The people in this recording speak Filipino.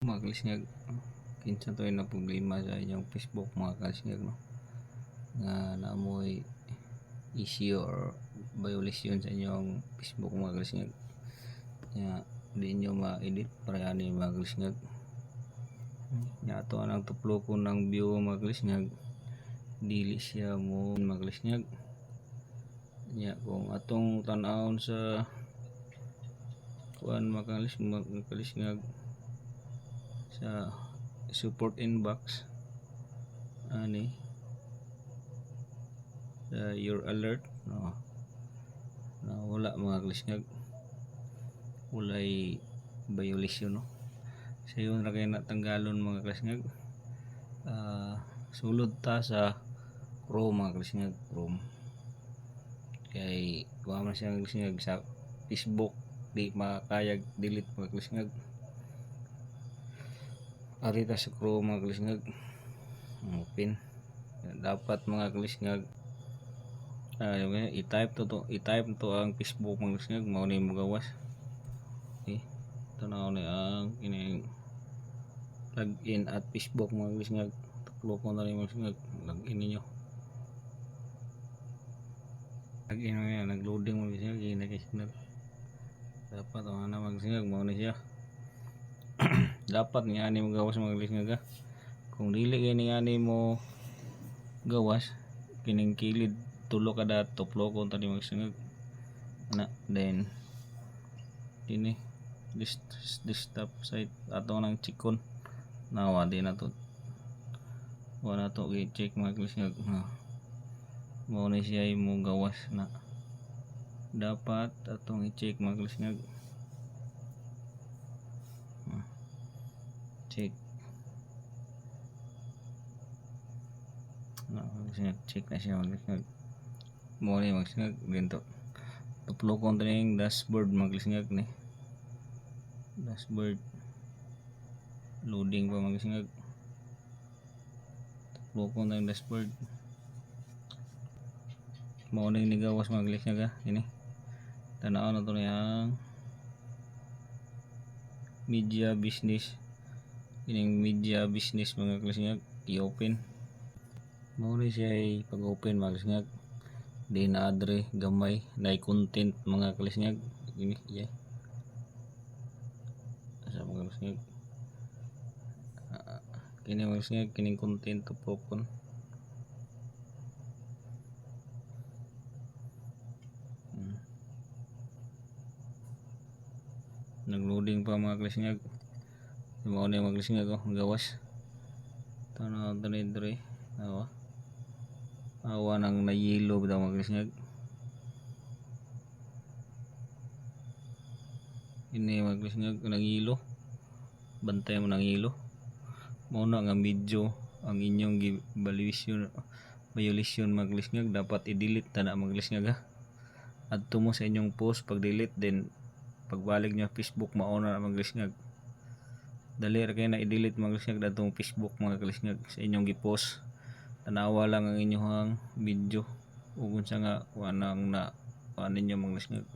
Mga kalisngag, kinsa to na problema sa inyong Facebook mga kalisngag, no? Nga naamoy issue or violation sa inyong Facebook mga kalisngag. Nga di nyo ma-edit para ani mga kalisngag. Nga ato anang tuplo ko ng view mga kalisngag, dili siya mo mga kalisngag. Nga kung atong tan-awon sa kuan mga kalisngag sa support inbox ani sa your alert, no, na wala mga kalisngag, walay violation, no. Sa yun ra kay natanggalon mga kalisngag. Sulod ta sa Chrome mga kalisngag, Chrome kay wa man siya kalisngag sa Facebook di makakayag delete mga kalisngag. Ari ta sa Chrome mga kalisngag, open dapat mga kalisngag. I-type to ang Facebook mga kalisngag, mao ni magawas. Okay, tanaw ni ang kining login at Facebook mga kalisngag. Tuklo ko na rin mga kalisngag, login ninyo. Login mo yan, nag-loading mga kalisngag, dapat ang mga kalisngag, mao ni siya. Dapat nga ani mo gawas mga kalisngag. Kung dili gani ani mo gawas kining kilid tulo kada tuplo ko tadi mga kalisngag na, then ini this stop site ato nang chikon nawa di na to wala to i-check mga kalisngag. Mao ni siya mo gawas na dapat atong i-check mga kalisngag. Check na check na siya mga kalisngag. Mao ni mga kalisngag dito tuplo ko ning dashboard mga kalisngag ni dashboard loading pa mga kalisngag. Tuplo ko ning dashboard, mao ning nigawas mga kalisngag. Ini tanaw na to niyang media business, ining media business mga kalisngag i-open. Mao ni siya pag-open mga kalisngag, di na adre gamay na content mga kalisngag. Ini yeah. Sa mga kalisngag kini mga kalisngag kining content to popon. Nag-loading pa mga kalisngag. Mao ni mga kalisngag gawas. Tanaw dre awa nang nayilo bitaw mga kalisngag. Ini mga kalisngag nangilo, bantay mo nangilo. Mao na nga medyo ang inyong violation mga kalisngag, dapat i-delete ta na mga kalisngag. Adto mo sa inyong post pag delete, then pagbalik nyo Facebook mao na mga kalisngag. Dali ra kay na i-delete mga kalisngag datong Facebook mga kalisngag sa inyong gi-post. Tanawa lang ang inyong video ug unsa nga wanang na ninyo mga kalisngag.